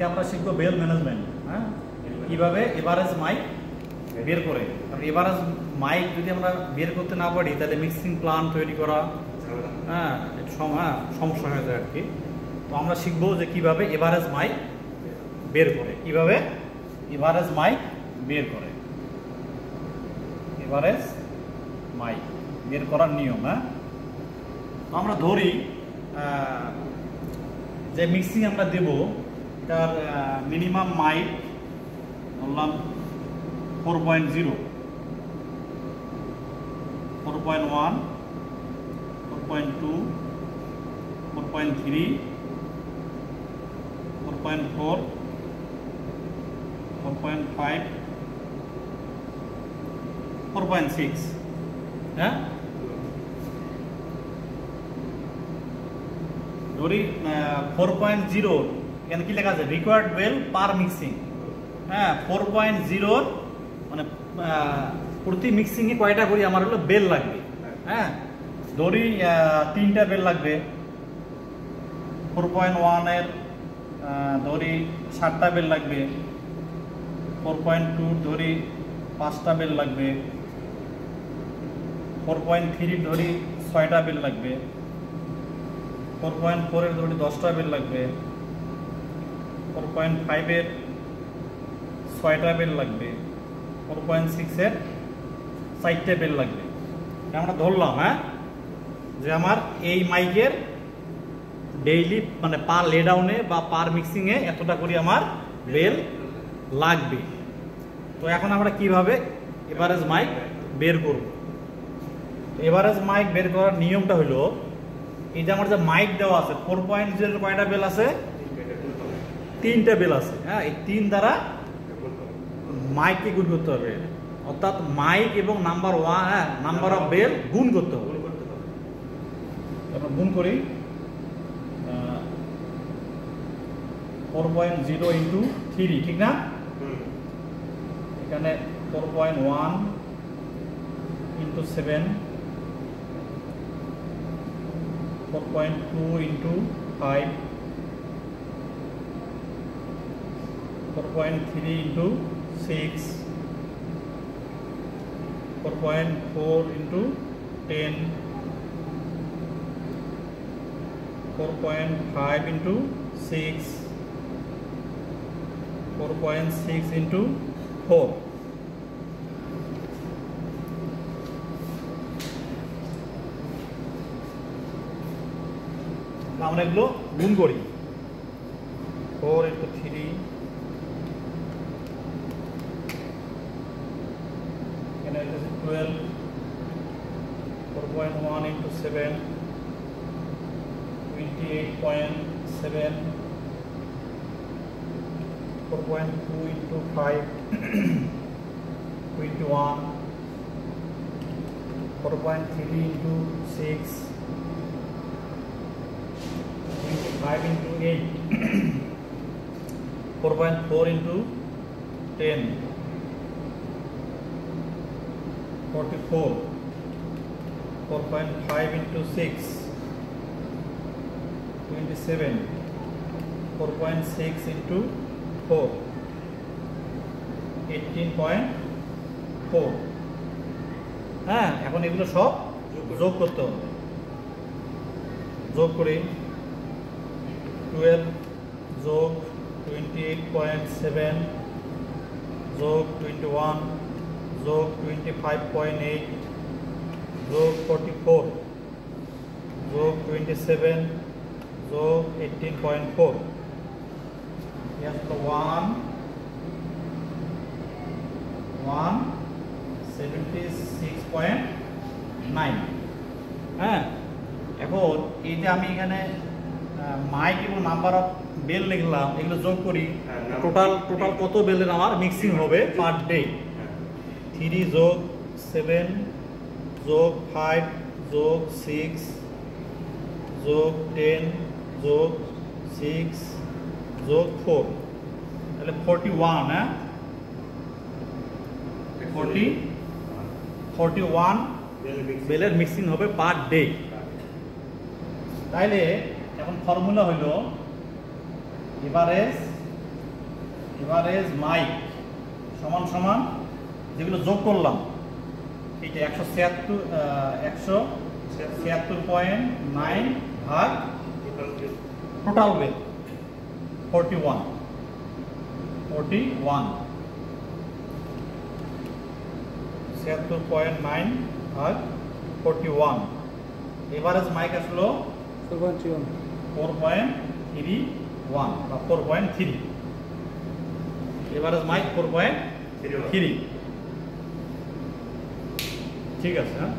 আজকে আমরা শিখব বেল ম্যানেজমেন্ট। হ্যাঁ, কিভাবে এভারেজ মাইক বের করে। কারণ এভারেজ মাইক যদি আমরা বের করতে না পারি তাহলে মিক্সিং প্ল্যান তৈরি করা সমস্যা হয়ে যায় আর কি। তো আমরা শিখবো যে কিভাবে এভারেজ মাইক বের করে, কিভাবে এভারেজ মাইক বের করে, এভারেজ মাইক বের করার নিয়ম। হ্যাঁ, আমরা ধরি যে মিক্সিং আমরা দেব তার মিনিমাম মাইক বললাম 4.0, 4.1, 4.2, 4.3, 4.4, 4.5, 4.6। হ্যাঁ, ধরি 4.0 এখানে কি লেখা আছে, রিকোয়ার্ড বেল পার মিক্সিং। হ্যাঁ, 4.0 মানে প্রতি মিক্সিংয়ে কয়টা করে আমার হলো বেল লাগবে। হ্যাঁ, ধরি 3টা বেল লাগবে। 4.1 এর ধরি 7টা বেল লাগবে। 4.2 ধরি 5টা বেল লাগবে। 4.3 ধরি 6টা বেল লাগবে। 4.4 এর ধরি 10টা বেল লাগবে। 4.5 এর 6টা বেল লাগবে। 4.6 এর 4টে বেল লাগবে। আমরা ধরলাম যে আমার এই মাইকের ডেইলি মানে পার লেডাউনে বা পার মিক্সিংয়ে এতটা করে আমার বেল লাগবে। তো এখন আমরা কিভাবে এভারেজ মাইক বের করব। এভারেজ মাইক বের করার নিয়মটা হলো, এই যে আমার যে মাইক দেওয়া আছে 4.0 কয়টা বেল আছে, 3টা বেল আছে। হ্যাঁ, এই 3 দ্বারা মাইককে গুণ করতে হবে, অর্থাৎ মাইক এবং নাম্বার 1 নাম্বার অফ বেল গুণ করতে হবে। আমরা গুণ করি 4.0 ইন্টু 3, ঠিক না? এখানে 4.1 into 7, 4.2 into 5, 4.3 into 6, 4.4 into 10, 4.5 into 6, 4.6 into 4। আমরা এগুলো গুণ করি। 4 ইন্টু 3, এখানে 12, 4.1 into 7, 28.7, 4.2 into 5, 21, 4.3 into 6, 25 into 8, 4.4 into 10, 44, 4.5 into 6, 27, 4.6 into 4, 18.4। হ্যাঁ, এখন এগুলো সব যোগ করতে হবে। যোগ করি 12 যোগ 28.7 যোগ 21 যোগ 25.8 যোগ 44 যোগ 27 যোগ 18.4। 176.9। হ্যাঁ, এখন এই যে আমি এখানে মাইক এবং নাম্বার অফ বেল লিখলাম, এগুলো যোগ করি, টোটাল কত বেলের আমার মিক্সিং হবে পার ডে। 3 যোগ 7 যোগ 5 যোগ 6 যোগ 10 যোগ 6 যোগ 4, তাহলে 41। হ্যাঁ, 41 বেলের মিক্সিং হবে পার ডে। তাইলে এখন ফর্মুলা হলো এভারেজ এভারেজ মাইক সমান সমান যেগুলো যোগ করলাম এটা 176.9 ভাগ টোটাল বেল 41 76.9 ভাগ 41 এভারেজ মাইক আসলো 4.31 বা 4.3 এভারেজ মাইক 4.3 ঠিক আছে। হ্যাঁ